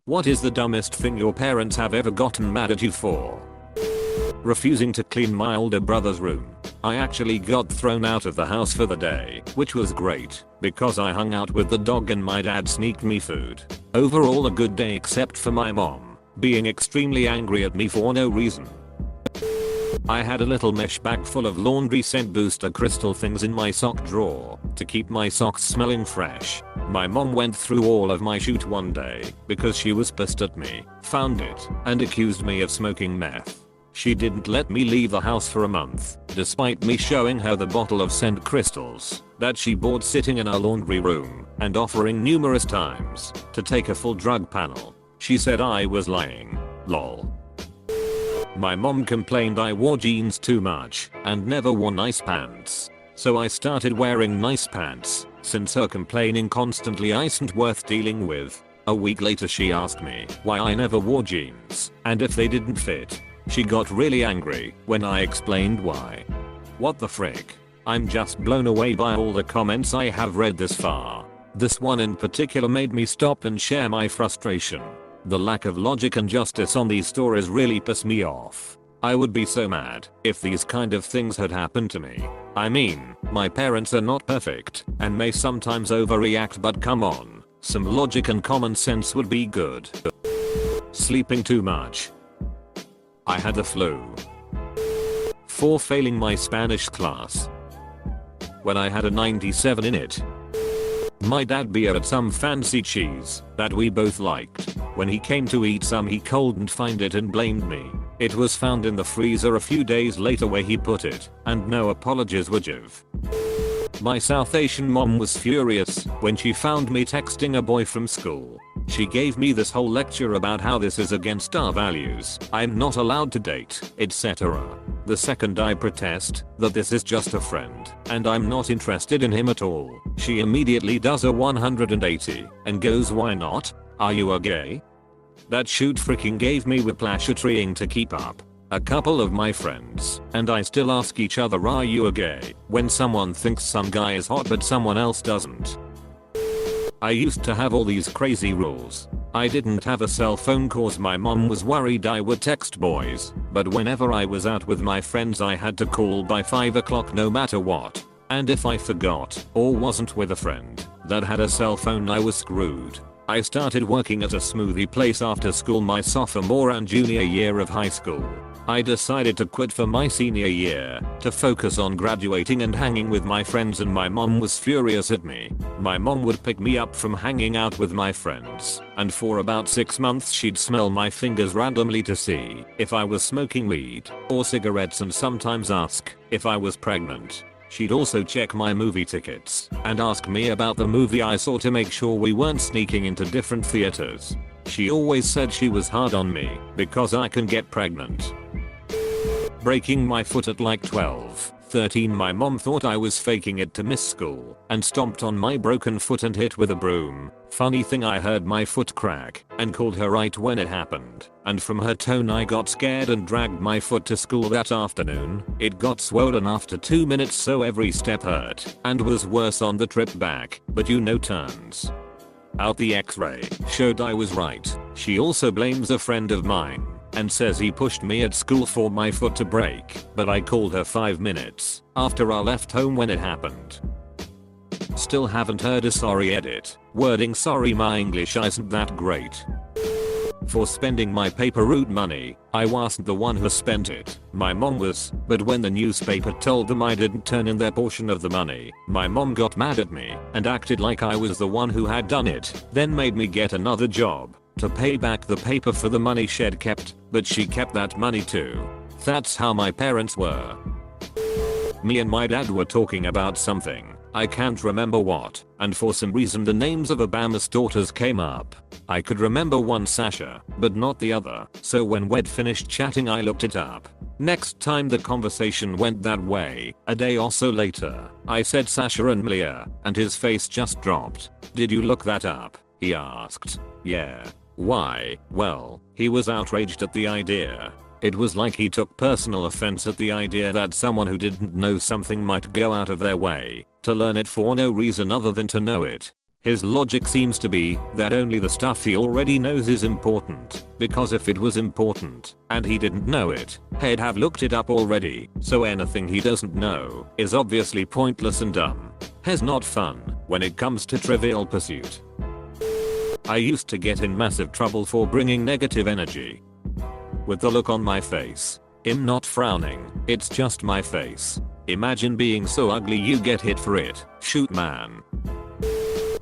What is the dumbest thing your parents have ever gotten mad at you for? Refusing to clean my older brother's room. I actually got thrown out of the house for the day, which was great, because I hung out with the dog and my dad sneaked me food. Overall a good day except for my mom being extremely angry at me for no reason. I had a little mesh bag full of laundry scent booster crystal things in my sock drawer to keep my socks smelling fresh. My mom went through all of my chute one day because she was pissed at me, found it, and accused me of smoking meth. She didn't let me leave the house for a month, despite me showing her the bottle of scent crystals that she bought sitting in our laundry room and offering numerous times to take a full drug panel. She said I was lying. Lol. My mom complained I wore jeans too much and never wore nice pants. So I started wearing nice pants, since her complaining constantly isn't worth dealing with. A week later she asked me why I never wore jeans and if they didn't fit. She got really angry when I explained why. What the frick? I'm just blown away by all the comments I have read this far. This one in particular made me stop and share my frustration. The lack of logic and justice on these stories really piss me off. I would be so mad if these kind of things had happened to me. I mean, my parents are not perfect and may sometimes overreact, but come on, some logic and common sense would be good. Sleeping too much. I had the flu. 4. Failing my Spanish class. When I had a 97 in it. My dad beer at some fancy cheese that we both liked. When he came to eat some he couldn't find it and blamed me. It was found in the freezer a few days later where he put it, and no apologies were due. My South Asian mom was furious when she found me texting a boy from school. She gave me this whole lecture about how this is against our values, I'm not allowed to date, etc. The second I protest that this is just a friend and I'm not interested in him at all, she immediately does a 180 and goes, why not? Are you a gay? That shoot freaking gave me whiplash trying to keep up. A couple of my friends and I still ask each other, are you a gay, when someone thinks some guy is hot but someone else doesn't. I used to have all these crazy rules. I didn't have a cell phone cause my mom was worried I would text boys, but whenever I was out with my friends I had to call by 5 o'clock no matter what. And if I forgot or wasn't with a friend that had a cell phone I was screwed. I started working at a smoothie place after school my sophomore and junior year of high school. I decided to quit for my senior year to focus on graduating and hanging with my friends, and my mom was furious at me. My mom would pick me up from hanging out with my friends, and for about 6 months she'd smell my fingers randomly to see if I was smoking weed or cigarettes and sometimes ask if I was pregnant. She'd also check my movie tickets and ask me about the movie I saw to make sure we weren't sneaking into different theaters. She always said she was hard on me because I can get pregnant. Breaking my foot at like 12, 13. My mom thought I was faking it to miss school and stomped on my broken foot and hit with a broom. Funny thing, I heard my foot crack and called her right when it happened, and from her tone I got scared and dragged my foot to school that afternoon. It got swollen after 2 minutes so every step hurt and was worse on the trip back, but turns out the x-ray showed I was right. She also blames a friend of mine and says he pushed me at school for my foot to break, but I called her 5 minutes after I left home when it happened. Still haven't heard a sorry edit. Wording, sorry my English isn't that great. For spending my paper route money, I wasn't the one who spent it, my mom was, but when the newspaper told them I didn't turn in their portion of the money, my mom got mad at me and acted like I was the one who had done it, then made me get another job to pay back the paper for the money she'd kept, but she kept that money too. That's how my parents were. Me and my dad were talking about something, I can't remember what, and for some reason the names of Obama's daughters came up. I could remember one, Sasha, but not the other, so when we'd finished chatting I looked it up. Next time the conversation went that way, a day or so later, I said Sasha and Malia, and his face just dropped. Did you look that up? He asked. Yeah. Why? Well, he was outraged at the idea. It was like he took personal offense at the idea that someone who didn't know something might go out of their way to learn it for no reason other than to know it. His logic seems to be that only the stuff he already knows is important, because if it was important, and he didn't know it, he'd have looked it up already, so anything he doesn't know is obviously pointless and dumb. He's not fun when it comes to Trivial Pursuit. I used to get in massive trouble for bringing negative energy. With the look on my face. I'm not frowning, it's just my face. Imagine being so ugly you get hit for it. Shoot man.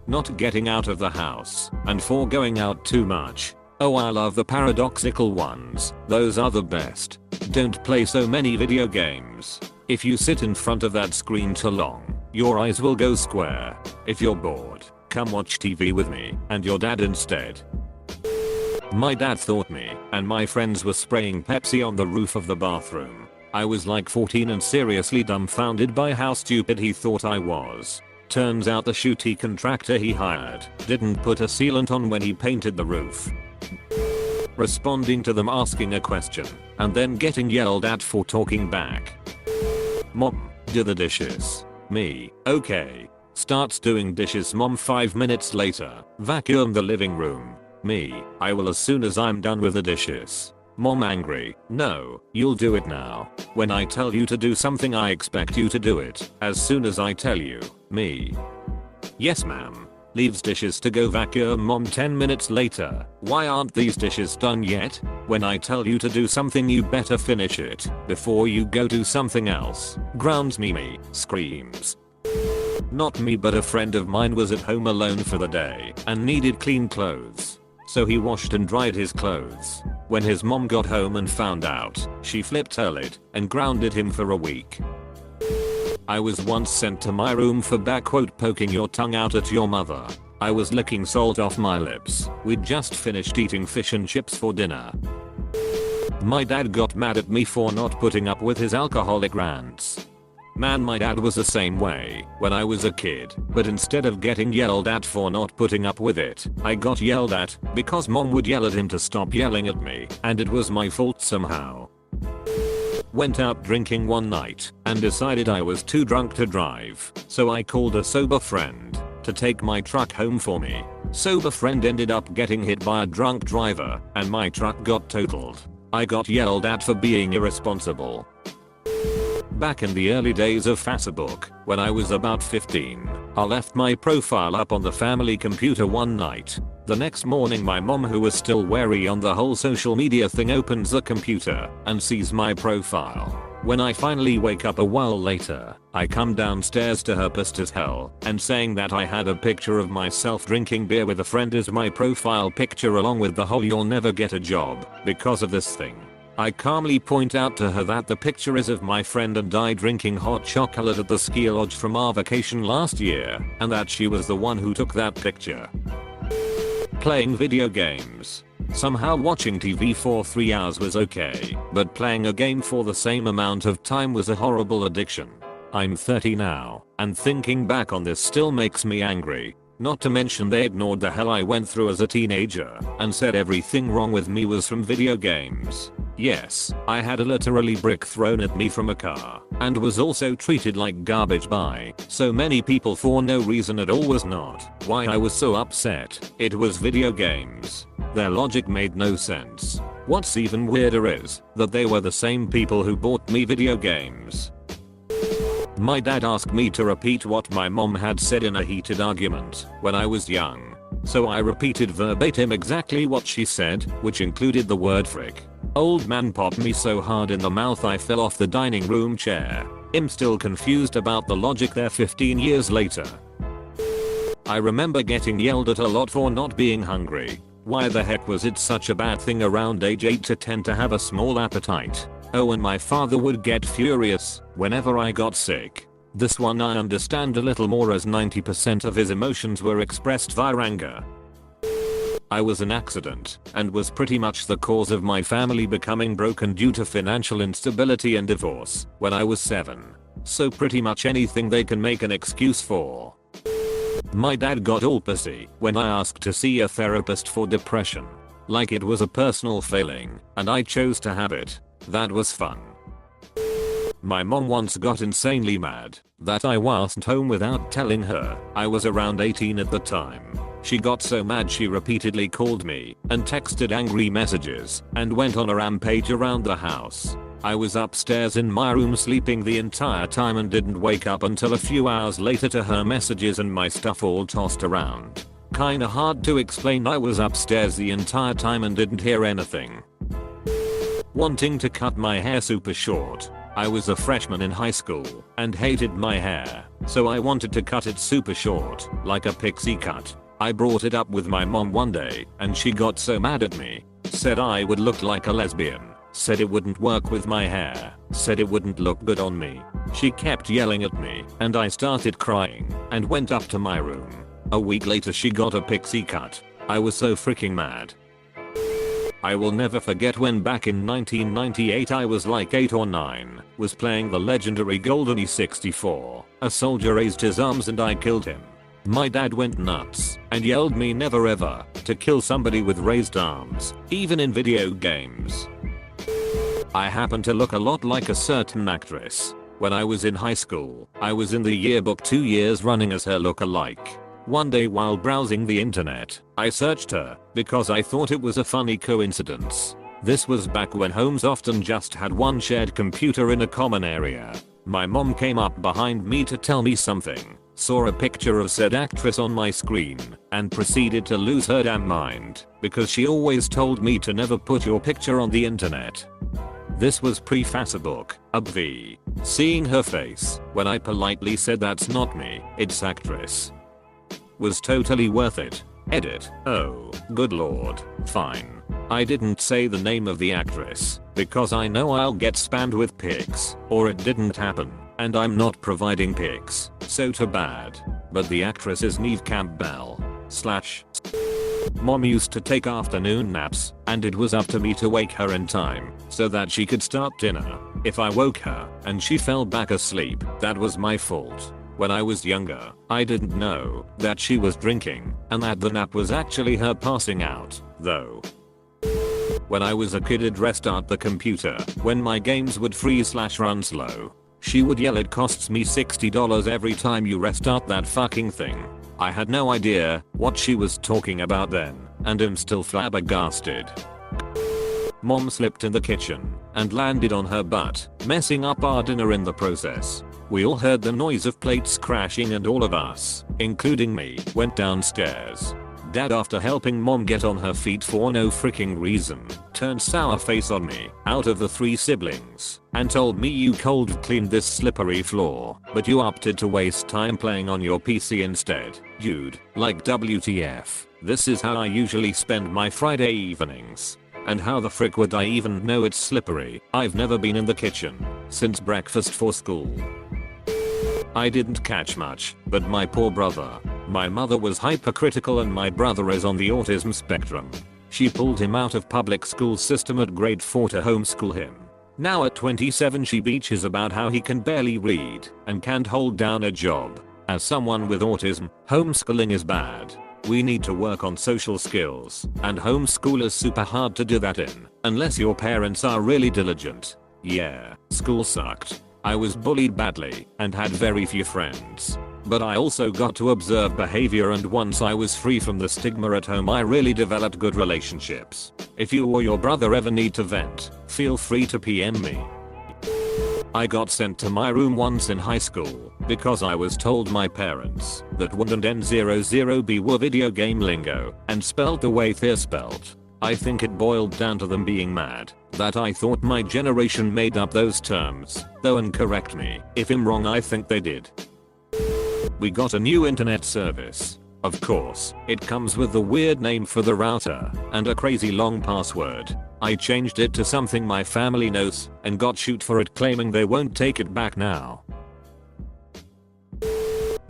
Not getting out of the house, and for going out too much. Oh, I love the paradoxical ones, those are the best. Don't play so many video games. If you sit in front of that screen too long, your eyes will go square. If you're bored, come watch TV with me and your dad instead. My dad thought me and my friends were spraying Pepsi on the roof of the bathroom. I was like 14 and seriously dumbfounded by how stupid he thought I was. Turns out the shitty contractor he hired didn't put a sealant on when he painted the roof. Responding to them asking a question and then getting yelled at for talking back. Mom, do the dishes. Me, okay. Starts doing dishes. Mom 5 minutes later, vacuum the living room. Me, I will as soon as I'm done with the dishes. Mom angry, no, you'll do it now. When I tell you to do something I expect you to do it as soon as I tell you. Me. Yes ma'am. Leaves dishes to go vacuum. Mom 10 minutes later, why aren't these dishes done yet? When I tell you to do something you better finish it before you go do something else. Grounds me, screams. Not me but a friend of mine was at home alone for the day and needed clean clothes. So he washed and dried his clothes. When his mom got home and found out, she flipped her lid and grounded him for a week. I was once sent to my room for poking your tongue out at your mother. I was licking salt off my lips. We'd just finished eating fish and chips for dinner. My dad got mad at me for not putting up with his alcoholic rants. Man, my dad was the same way when I was a kid, but instead of getting yelled at for not putting up with it, I got yelled at because mom would yell at him to stop yelling at me, and it was my fault somehow. Went out drinking one night and decided I was too drunk to drive, so I called a sober friend to take my truck home for me. Sober friend ended up getting hit by a drunk driver and my truck got totaled. I got yelled at for being irresponsible. Back in the early days of Facebook, when I was about 15, I left my profile up on the family computer one night. The next morning my mom, who was still wary on the whole social media thing, opens the computer and sees my profile. When I finally wake up a while later, I come downstairs to her pissed as hell and saying that I had a picture of myself drinking beer with a friend as my profile picture, along with the whole "you'll never get a job because of this" thing. I calmly point out to her that the picture is of my friend and I drinking hot chocolate at the ski lodge from our vacation last year, and that she was the one who took that picture. Playing video games. Somehow watching TV for 3 hours was okay, but playing a game for the same amount of time was a horrible addiction. I'm 30 now, and thinking back on this still makes me angry. Not to mention they ignored the hell I went through as a teenager and said everything wrong with me was from video games. Yes, I had a literally brick thrown at me from a car and was also treated like garbage by so many people for no reason at all. Was not why I was so upset. It was video games. Their logic made no sense. What's even weirder is that they were the same people who bought me video games. My dad asked me to repeat what my mom had said in a heated argument when I was young. So I repeated verbatim exactly what she said, which included the word frick. Old man popped me so hard in the mouth I fell off the dining room chair. I'm still confused about the logic there 15 years later. I remember getting yelled at a lot for not being hungry. Why the heck was it such a bad thing around age 8 to 10 to have a small appetite? Oh, and my father would get furious whenever I got sick. This one I understand a little more, as 90% of his emotions were expressed via anger. I was an accident and was pretty much the cause of my family becoming broken due to financial instability and divorce when I was 7. So pretty much anything they can make an excuse for. My dad got all pissy when I asked to see a therapist for depression. Like it was a personal failing and I chose to have it. That was fun. My mom once got insanely mad that I wasn't home without telling her. I was around 18 at the time. She got so mad she repeatedly called me and texted angry messages and went on a rampage around the house. I was upstairs in my room sleeping the entire time and didn't wake up until a few hours later to her messages and my stuff all tossed around. Kinda hard to explain. I was upstairs the entire time and didn't hear anything. Wanting to cut my hair super short. I was a freshman in high school and hated my hair, so I wanted to cut it super short, like a pixie cut. I brought it up with my mom one day and she got so mad at me. Said I would look like a lesbian. Said it wouldn't work with my hair. Said it wouldn't look good on me. She kept yelling at me and I started crying and went up to my room. A week later she got a pixie cut. I was so freaking mad. I will never forget when back in 1998 I was like 8 or 9, was playing the legendary Golden E64. A soldier raised his arms and I killed him. My dad went nuts and yelled me never ever to kill somebody with raised arms, even in video games. I happen to look a lot like a certain actress. When I was in high school, I was in the yearbook 2 years running as her look-alike. One day while browsing the internet, I searched her because I thought it was a funny coincidence. This was back when homes often just had one shared computer in a common area. My mom came up behind me to tell me something, saw a picture of said actress on my screen, and proceeded to lose her damn mind because she always told me to never put your picture on the internet. This was pre-Facebook, obv. Seeing her face when I politely said that's not me, it's actress, was totally worth it. Edit. Oh, good lord. Fine. I didn't say the name of the actress because I know I'll get spammed with pics, or it didn't happen and I'm not providing pics, so too bad. But the actress is Neve Campbell. Mom used to take afternoon naps and it was up to me to wake her in time so that she could start dinner. If I woke her and she fell back asleep, that was my fault. When I was younger, I didn't know that she was drinking and that the nap was actually her passing out, though. When I was a kid I'd restart the computer when my games would freeze/run slow. She would yell it costs me $60 every time you restart that fucking thing. I had no idea what she was talking about then and am still flabbergasted. Mom slipped in the kitchen and landed on her butt, messing up our dinner in the process. We all heard the noise of plates crashing and all of us, including me, went downstairs. Dad, after helping mom get on her feet for no freaking reason, turned sour face on me out of the 3 siblings and told me you cold cleaned this slippery floor, but you opted to waste time playing on your PC instead. Dude, like WTF, this is how I usually spend my Friday evenings. And how the frick would I even know it's slippery? I've never been in the kitchen since breakfast for school. I didn't catch much, but my poor brother. My mother was hypercritical and my brother is on the autism spectrum. She pulled him out of public school system at grade 4 to homeschool him. Now at 27 she bitches about how he can barely read and can't hold down a job. As someone with autism, homeschooling is bad. We need to work on social skills, and homeschool is super hard to do that in, unless your parents are really diligent. Yeah, school sucked. I was bullied badly and had very few friends. But I also got to observe behavior, and once I was free from the stigma at home I really developed good relationships. If you or your brother ever need to vent, feel free to PM me. I got sent to my room once in high school because I was told my parents that wouldn't N00B were video game lingo and spelt the way they're spelt. I think it boiled down to them being mad that I thought my generation made up those terms, though, and correct me if I'm wrong, I think they did. We got a new internet service. Of course, it comes with the weird name for the router and a crazy long password. I changed it to something my family knows and got shoot for it, claiming they won't take it back now.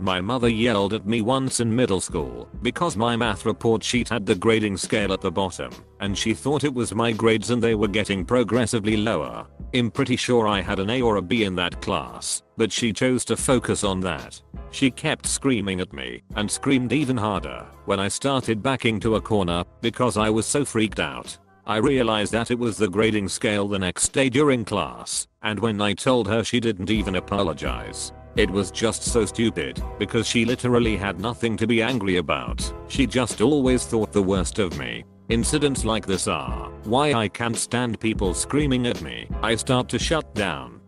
My mother yelled at me once in middle school because my math report sheet had the grading scale at the bottom and she thought it was my grades and they were getting progressively lower. I'm pretty sure I had an A or a B in that class, but she chose to focus on that. She kept screaming at me and screamed even harder when I started backing to a corner because I was so freaked out. I realized that it was the grading scale the next day during class, and when I told her, she didn't even apologize. It was just so stupid, because she literally had nothing to be angry about. She just always thought the worst of me. Incidents like this are why I can't stand people screaming at me. I start to shut down.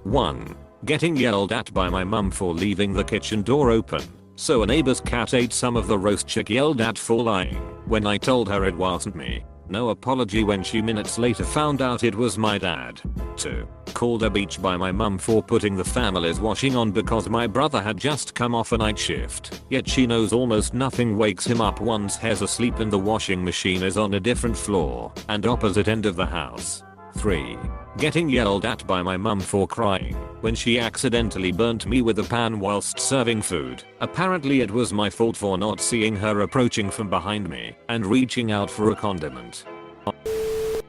1. Getting yelled at by my mum for leaving the kitchen door open. So a neighbor's cat ate some of the roast chick yelled at for lying when I told her it wasn't me. No apology when she minutes later found out it was my dad. 2. Called a beach by my mum for putting the family's washing on because my brother had just come off a night shift. Yet she knows almost nothing wakes him up once he's asleep and the washing machine is on a different floor and opposite end of the house. 3. Getting yelled at by my mum for crying when she accidentally burnt me with a pan whilst serving food. Apparently it was my fault for not seeing her approaching from behind me and reaching out for a condiment.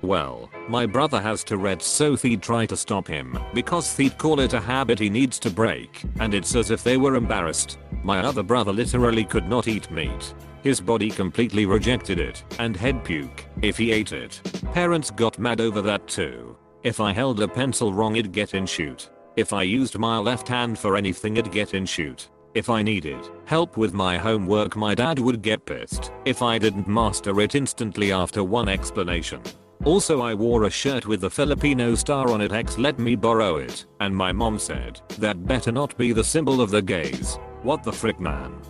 Well, my brother has Tourette's, so he'd try to stop him because he'd call it a habit he needs to break, and it's as if they were embarrassed. My other brother literally could not eat meat. His body completely rejected it and he'd puke if he ate it. Parents got mad over that too. If I held a pencil wrong, it'd get in shoot. If I used my left hand for anything, it'd get in shoot. If I needed help with my homework, my dad would get pissed if I didn't master it instantly after one explanation. Also, I wore a shirt with the Filipino star on it. Ex let me borrow it, and my mom said, "That better not be the symbol of the gays." What the frick, man?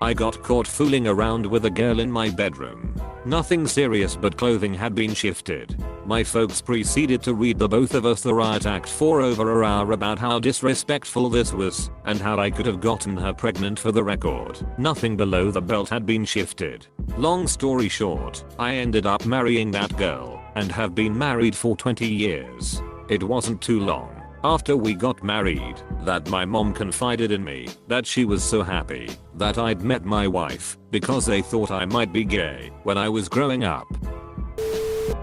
I got caught fooling around with a girl in my bedroom. Nothing serious, but clothing had been shifted. My folks proceeded to read the both of us the riot act for over an hour about how disrespectful this was and how I could have gotten her pregnant. For the record, nothing below the belt had been shifted. Long story short, I ended up marrying that girl and have been married for 20 years. It wasn't too long after we got married that my mom confided in me that she was so happy that I'd met my wife because they thought I might be gay when I was growing up.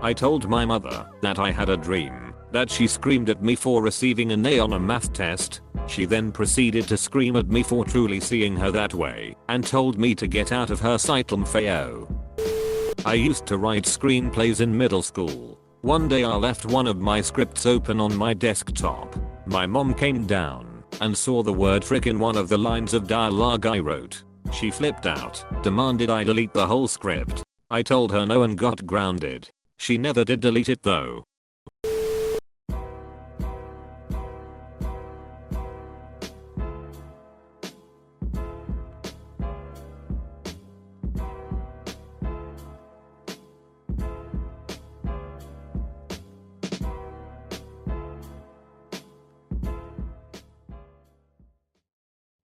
I told my mother that I had a dream that she screamed at me for receiving an A on a math test. She then proceeded to scream at me for truly seeing her that way and told me to get out of her sight. LMFAO. I used to write screenplays in middle school. One day I left one of my scripts open on my desktop. My mom came down and saw the word frick in one of the lines of dialogue I wrote. She flipped out, demanded I delete the whole script. I told her no and got grounded. She never did delete it though.